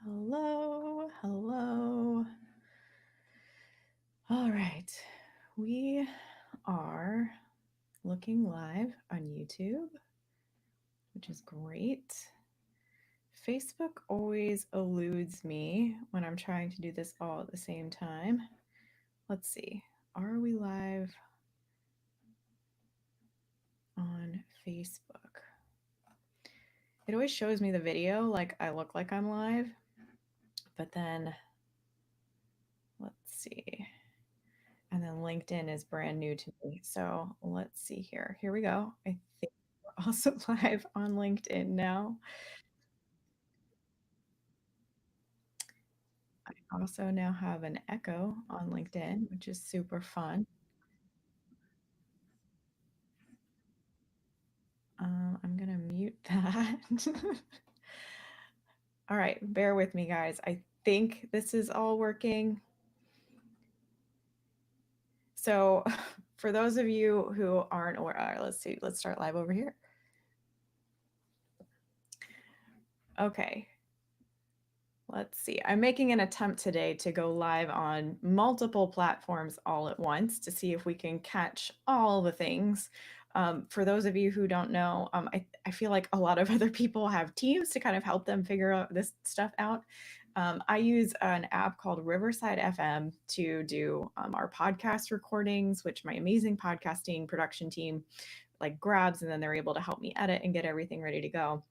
Hello, hello. All right, we are looking live on YouTube, which is great. Facebook always eludes me when I'm trying to do this all at the same time. Let's see, are we live on Facebook? It always shows me the video like I look like I'm live, but then let's see. And then LinkedIn is brand new to me. So let's see here. Here we go. I think we're also live on LinkedIn now. I also now have an echo on LinkedIn, which is super fun. I'm going to mute that. All right, bear with me, guys. I think this is all working. So, for those of you who aren't aware, all right, let's see. Let's start live over here. Okay. Let's see. I'm making an attempt today to go live on multiple platforms all at once to see if we can catch all the things. For those of you who don't know, I feel like a lot of other people have teams to kind of help them figure out this stuff out. I use an app called Riverside FM to do our podcast recordings, which my amazing podcasting production team like grabs, and then they're able to help me edit and get everything ready to go.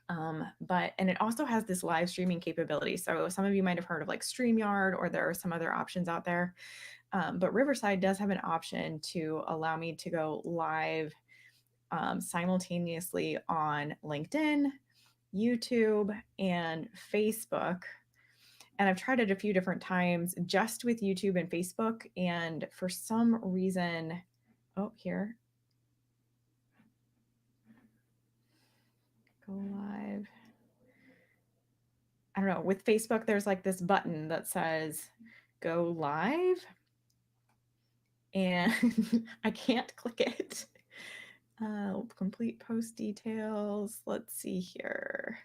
And it also has this live streaming capability. So some of you might have heard of like StreamYard, or there are some other options out there. But Riverside does have an option to allow me to go live simultaneously on LinkedIn, YouTube, and Facebook. And I've tried it a few different times just with YouTube and Facebook. And for some reason, oh, here, go live. I don't know, with Facebook, there's like this button that says go live, and I can't click it. Complete post details. Let's see here.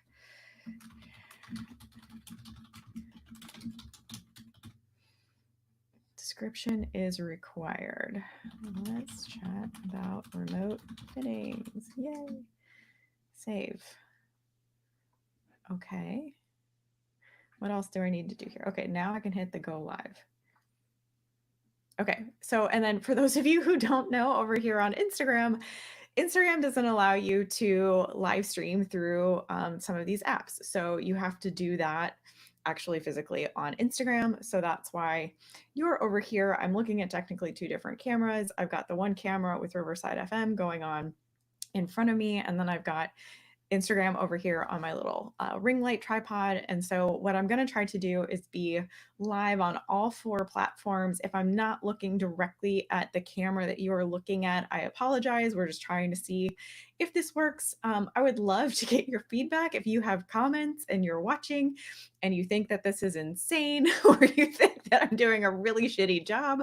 Description is required. Let's chat about remote fittings. Yay. Save. Okay. What else do I need to do here? Okay, now I can hit the go live. Okay, so, and then for those of you who don't know, over here on Instagram, Instagram doesn't allow you to live stream through some of these apps. So you have to do that actually physically on Instagram. So that's why you're over here. I'm looking at technically two different cameras. I've got the one camera with Riverside FM going on in front of me, and then I've got Instagram over here on my little ring light tripod. And so what I'm going to try to do is be live on all four platforms. If I'm not looking directly at the camera that you are looking at, I apologize. We're just trying to see if this works. I would love to get your feedback. If you have comments and you're watching and you think that this is insane, or you think that I'm doing a really shitty job,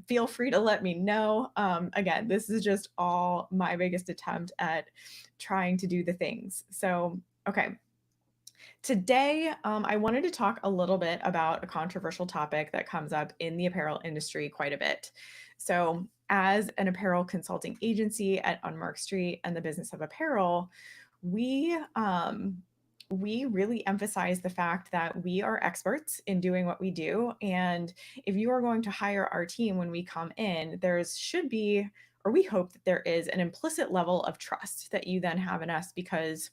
feel free to let me know. Again, this is just all my biggest attempt at trying to do the things. So, okay. Today, I wanted to talk a little bit about a controversial topic that comes up in the apparel industry quite a bit. So, as an apparel consulting agency at Unmarked Street and the Business of Apparel, we we really emphasize the fact that we are experts in doing what we do. And if you are going to hire our team when we come in, there's should be, or we hope that there is, an implicit level of trust that you then have in us, because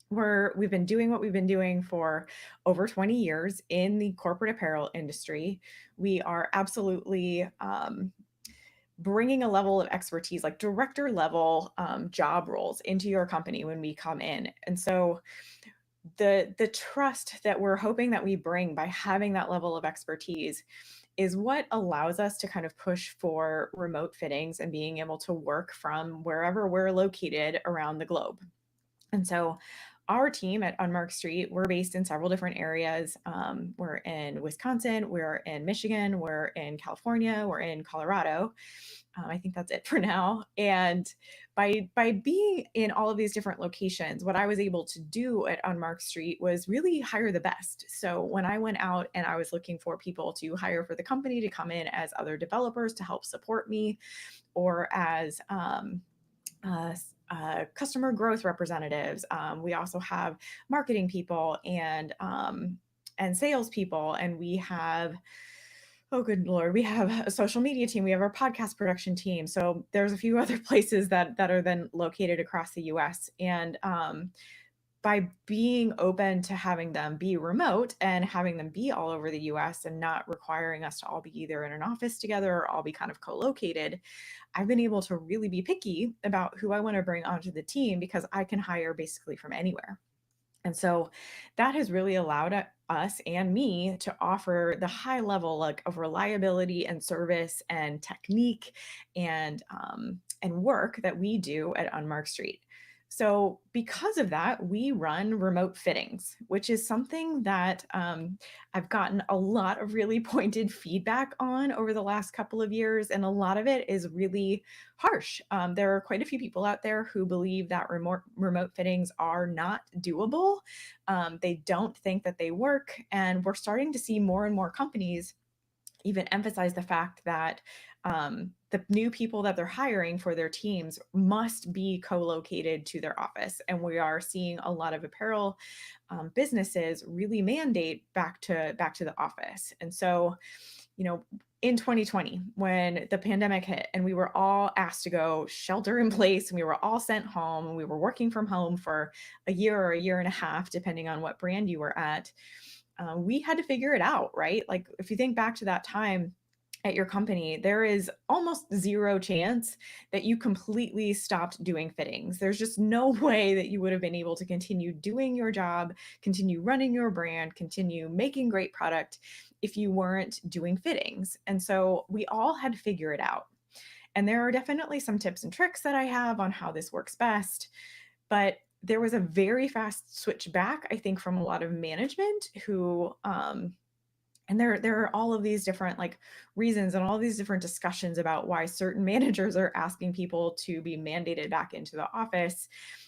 we've been doing what we've been doing for over 20 years in the corporate apparel industry. We are absolutely bringing a level of expertise, like director level job roles, into your company when we come in. And so the trust that we're hoping that we bring by having that level of expertise is what allows us to kind of push for remote fittings and being able to work from wherever we're located around the globe. And so our team at Unmarked Street, we're based in several different areas. We're in Wisconsin, we're in Michigan, we're in California, we're in Colorado. I think that's it for now. And by being in all of these different locations, what I was able to do at Unmarked Street was really hire the best. So when I went out and I was looking for people to hire for the company to come in as other developers to help support me, or as uh, customer growth representatives. We also have marketing people and sales people, and we have, oh good lord, we have a social media team. We have our podcast production team. So there's a few other places that are then located across the U.S. And by being open to having them be remote and having them be all over the US and not requiring us to all be either in an office together or all be kind of co-located, I've been able to really be picky about who I want to bring onto the team because I can hire basically from anywhere. And so that has really allowed us and me to offer the high level like of reliability and service and technique and work that we do at Unmarked Street. So because of that, we run remote fittings, which is something that I've gotten a lot of really pointed feedback on over the last couple of years, and a lot of it is really harsh. There are quite a few people out there who believe that remote fittings are not doable. They don't think that they work, and we're starting to see more and more companies even emphasize the fact that the new people that they're hiring for their teams must be co-located to their office. And we are seeing a lot of apparel businesses really mandate back to the office. And so, you know, in 2020, when the pandemic hit and we were all asked to go shelter in place and we were all sent home and we were working from home for a year or a year and a half, depending on what brand you were at, we had to figure it out, right? Like if you think back to that time at your company, there is almost zero chance that you completely stopped doing fittings. There's just no way that you would have been able to continue doing your job, continue running your brand, continue making great product if you weren't doing fittings. And so we all had to figure it out. And there are definitely some tips and tricks that I have on how this works best. But there was a very fast switch back, I think, from a lot of management who and there are all of these different like reasons and all these different discussions about why certain managers are asking people to be mandated back into the office.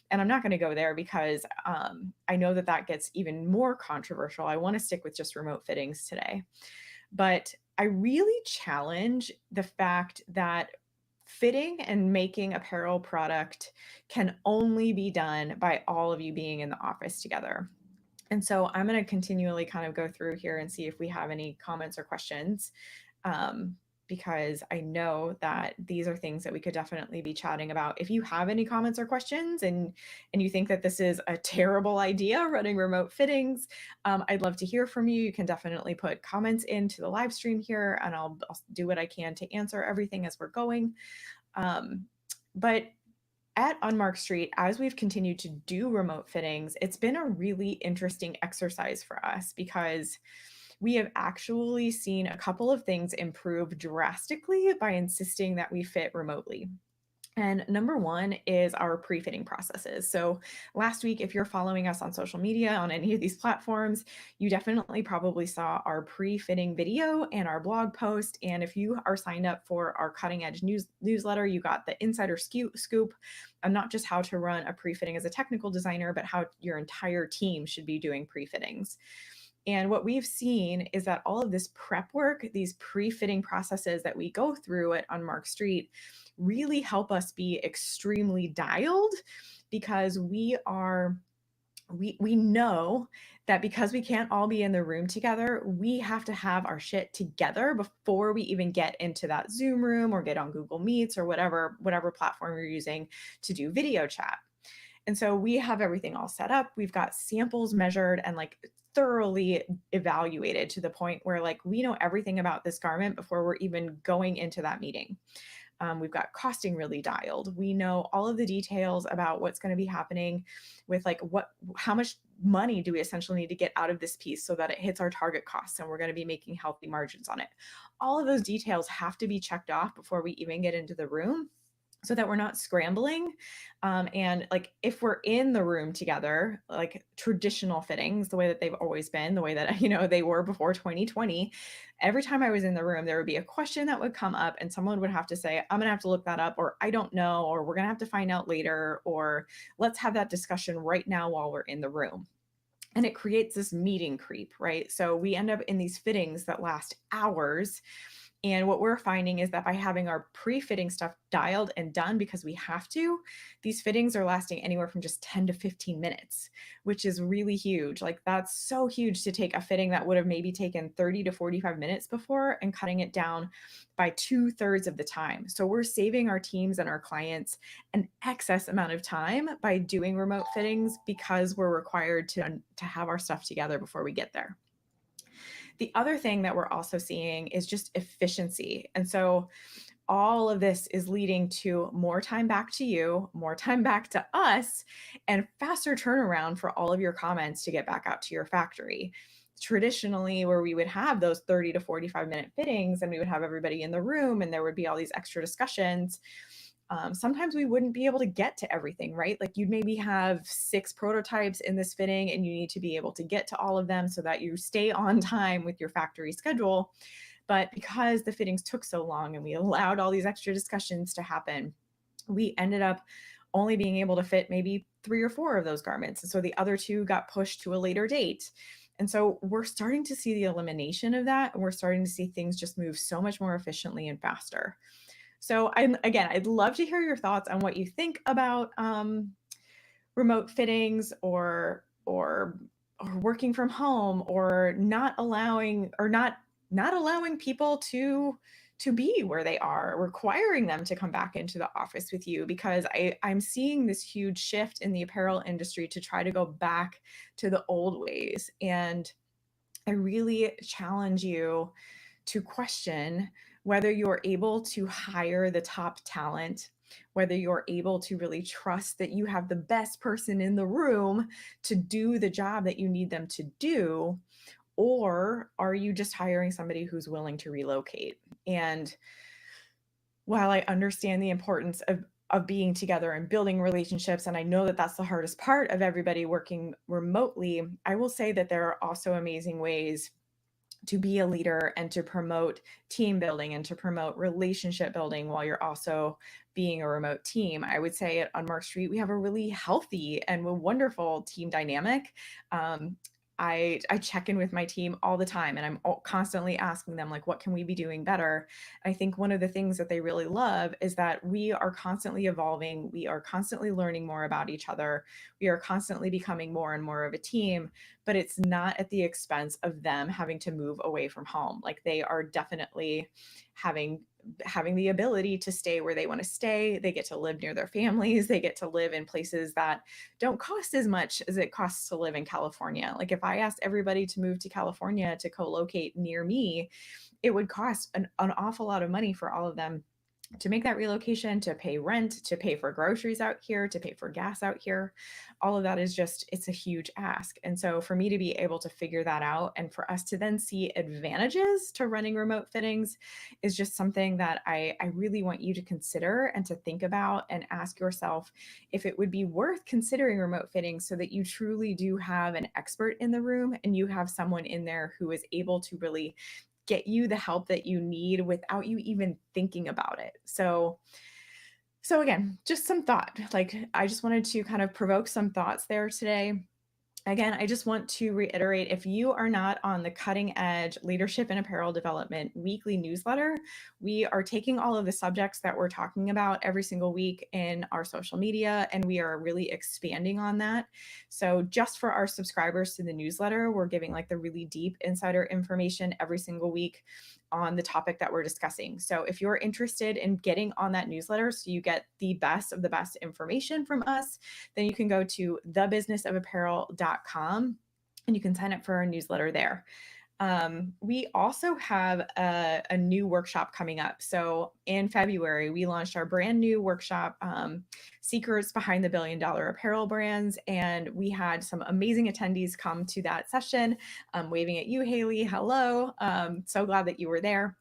And I'm not going to go there because I know that that gets even more controversial. I want to stick with just remote fittings today. But I really challenge the fact that fitting and making apparel product can only be done by all of you being in the office together. And so I'm going to continually kind of go through here and see if we have any comments or questions, because I know that these are things that we could definitely be chatting about. If you have any comments or questions and you think that this is a terrible idea running remote fittings, I'd love to hear from you. You can definitely put comments into the live stream here, and I'll do what I can to answer everything as we're going. But at Unmarked Street, as we've continued to do remote fittings, it's been a really interesting exercise for us because we have actually seen a couple of things improve drastically by insisting that we fit remotely. And number one is our pre-fitting processes. So last week, if you're following us on social media on any of these platforms, you definitely probably saw our pre-fitting video and our blog post. And if you are signed up for our cutting edge newsletter, you got the insider scoop on not just how to run a pre-fitting as a technical designer, but how your entire team should be doing pre-fittings. And what we've seen is that all of this prep work, these pre-fitting processes that we go through at Unmarked Street, really help us be extremely dialed because we know that because we can't all be in the room together, we have to have our shit together before we even get into that Zoom room or get on Google Meets or whatever platform you're using to do video chat. And so we have everything all set up. We've got samples measured and like thoroughly evaluated to the point where like we know everything about this garment before we're even going into that meeting. We've got costing really dialed. We know all of the details about what's going to be happening with like how much money do we essentially need to get out of this piece so that it hits our target costs and we're going to be making healthy margins on it. All of those details have to be checked off before we even get into the room so that we're not scrambling. And like if we're in the room together, like traditional fittings, the way that they've always been, the way that, they were before 2020, every time I was in the room, there would be a question that would come up and someone would have to say, I'm going to have to look that up, or I don't know, or we're going to have to find out later, or let's have that discussion right now while we're in the room. And it creates this meeting creep, right? So we end up in these fittings that last hours. And what we're finding is that by having our pre-fitting stuff dialed and done because we have to, these fittings are lasting anywhere from just 10 to 15 minutes, which is really huge. Like that's so huge to take a fitting that would have maybe taken 30 to 45 minutes before and cutting it down by 2/3 of the time. So we're saving our teams and our clients an excess amount of time by doing remote fittings because we're required to have our stuff together before we get there. The other thing that we're also seeing is just efficiency. And so all of this is leading to more time back to you, more time back to us, and faster turnaround for all of your comments to get back out to your factory. Traditionally, where we would have those 30 to 45-minute fittings and we would have everybody in the room and there would be all these extra discussions, sometimes we wouldn't be able to get to everything, right? Like you'd maybe have 6 prototypes in this fitting and you need to be able to get to all of them so that you stay on time with your factory schedule. But because the fittings took so long and we allowed all these extra discussions to happen, we ended up only being able to fit maybe 3 or 4 of those garments. And so the other 2 got pushed to a later date. And so we're starting to see the elimination of that. And we're starting to see things just move so much more efficiently and faster. So I'd love to hear your thoughts on what you think about remote fittings or working from home, or not allowing people to be where they are, requiring them to come back into the office with you, because I'm seeing this huge shift in the apparel industry to try to go back to the old ways. And I really challenge you to question whether you're able to hire the top talent, whether you're able to really trust that you have the best person in the room to do the job that you need them to do, or are you just hiring somebody who's willing to relocate? And while I understand the importance of being together and building relationships, and I know that that's the hardest part of everybody working remotely, I will say that there are also amazing ways to be a leader and to promote team building and to promote relationship building while you're also being a remote team. I would say at Unmarked Street, we have a really healthy and a wonderful team dynamic. I check in with my team all the time, and I'm constantly asking them, like, what can we be doing better? I think one of the things that they really love is that we are constantly evolving. We are constantly learning more about each other. We are constantly becoming more and more of a team, but it's not at the expense of them having to move away from home. Like they are definitely having the ability to stay where they want to stay. They get to live near their families. They get to live in places that don't cost as much as it costs to live in California. Like if I asked everybody to move to California to co-locate near me, it would cost an awful lot of money for all of them to make that relocation, to pay rent, to pay for groceries out here, to pay for gas out here. All of that is just, it's a huge ask. And so for me to be able to figure that out and for us to then see advantages to running remote fittings is just something that I really want you to consider and to think about and ask yourself if it would be worth considering remote fittings so that you truly do have an expert in the room and you have someone in there who is able to really get you the help that you need without you even thinking about it. So again, just some thought. Like I just wanted to kind of provoke some thoughts there today. Again, I just want to reiterate, if you are not on the Cutting Edge Leadership and Apparel Development weekly newsletter, we are taking all of the subjects that we're talking about every single week in our social media, and we are really expanding on that. So just for our subscribers to the newsletter, we're giving like the really deep insider information every single week on the topic that we're discussing. So if you're interested in getting on that newsletter so you get the best of the best information from us, then you can go to thebusinessofapparel.com and you can sign up for our newsletter there. We also have a new workshop coming up. So in February, we launched our brand new workshop, Secrets Behind the $1 Billion Apparel Brands. And we had some amazing attendees come to that session. Waving at you, Haley. Hello. So glad that you were there.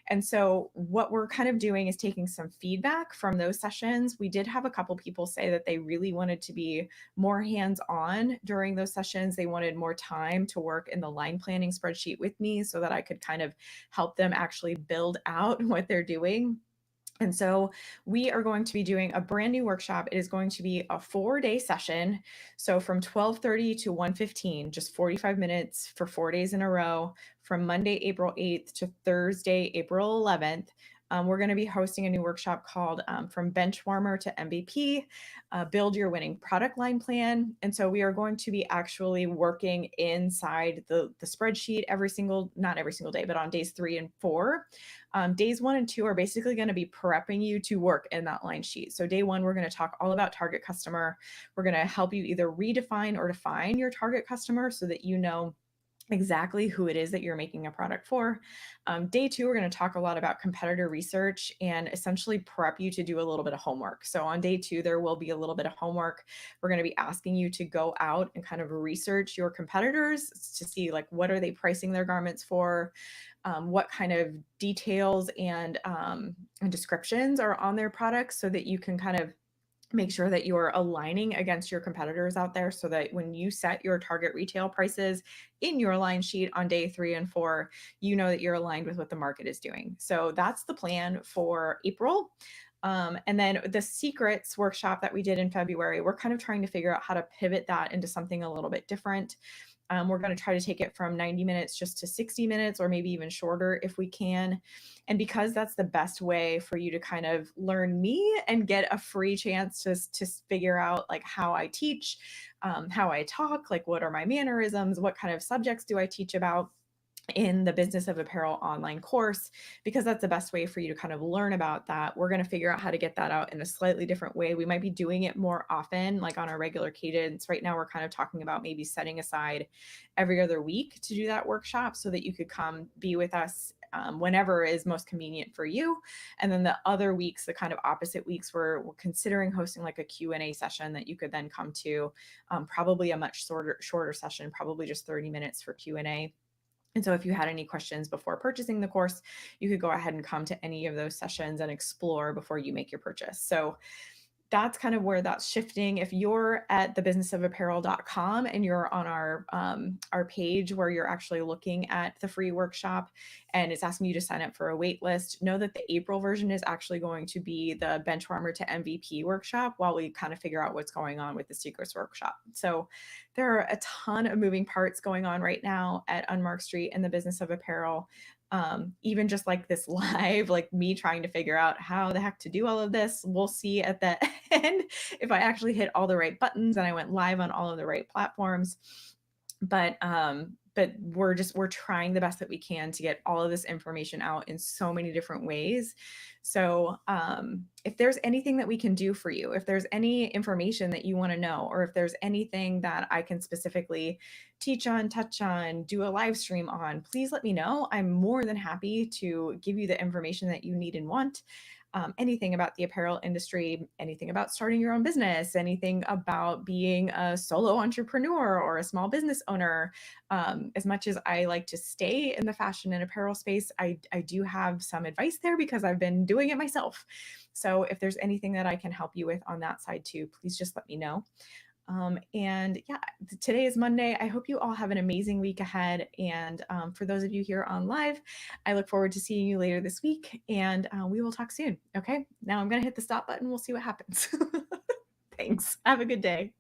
And so what we're kind of doing is taking some feedback from those sessions. We did have a couple people say that they really wanted to be more hands-on during those sessions. They wanted more time to work in the line planning spreadsheet with me so that I could kind of help them actually build out what they're doing. And so we are going to be doing a brand new workshop. It is going to be a 4-day session. So from 12:30 to 1:15, just 45 minutes for 4 days in a row, from Monday, April 8th to Thursday, April 11th. We're going to be hosting a new workshop called From Benchwarmer to MVP, Build Your Winning Product Line Plan. And so we are going to be actually working inside the spreadsheet not every single day, but on days 3 and 4. Days 1 and 2 are basically going to be prepping you to work in that line sheet. So day 1, we're going to talk all about target customer. We're going to help you either redefine or define your target customer so that you know exactly who it is that you're making a product for. Day 2, we're going to talk a lot about competitor research and essentially prep you to do a little bit of homework. So on day 2, there will be a little bit of homework. We're going to be asking you to go out and kind of research your competitors to see like what are they pricing their garments for, what kind of details and descriptions are on their products so that you can kind of make sure that you're aligning against your competitors out there so that when you set your target retail prices in your line sheet on day 3 and 4, you know that you're aligned with what the market is doing. So that's the plan for April. And then the secrets workshop that we did in February, we're kind of trying to figure out how to pivot that into something a little bit different. We're going to try to take it from 90 minutes just to 60 minutes or maybe even shorter if we can. And because that's the best way for you to kind of learn me and get a free chance to figure out like how I teach, how I talk, like what are my mannerisms, what kind of subjects do I teach about in the Business of Apparel online course, because that's the best way for you to kind of learn about that. We're going to figure out how to get that out in a slightly different way. We might be doing it more often, like on a regular cadence. Right now, we're kind of talking about maybe setting aside every other week to do that workshop so that you could come be with us whenever is most convenient for you. And then the other weeks, the kind of opposite weeks, we're considering hosting like a Q&A session that you could then come to, probably a much shorter session, probably just 30 minutes for Q&A. And so if you had any questions before purchasing the course, you could go ahead and come to any of those sessions and explore before you make your purchase. So that's kind of where that's shifting. If you're at thebusinessofapparel.com and you're on our page where you're actually looking at the free workshop and it's asking you to sign up for a wait list, know that the April version is actually going to be the Benchwarmer to MVP workshop while we kind of figure out what's going on with the Secrets workshop. So there are a ton of moving parts going on right now at Unmarked Street and the Business of Apparel. Even just like this live, like me trying to figure out how the heck to do all of this. We'll see at the end if I actually hit all the right buttons and I went live on all of the right platforms. But we're trying the best that we can to get all of this information out in so many different ways. So if there's anything that we can do for you, if there's any information that you want to know, or if there's anything that I can specifically teach on, touch on, do a live stream on, please let me know. I'm more than happy to give you the information that you need and want. Anything about the apparel industry, anything about starting your own business, anything about being a solo entrepreneur or a small business owner. As much as I like to stay in the fashion and apparel space, I do have some advice there because I've been doing it myself. So if there's anything that I can help you with on that side too, please just let me know. And yeah, today is Monday. I hope you all have an amazing week ahead. And for those of you here on live, I look forward to seeing you later this week and we will talk soon. Okay, now I'm going to hit the stop button. We'll see what happens. Thanks. Have a good day.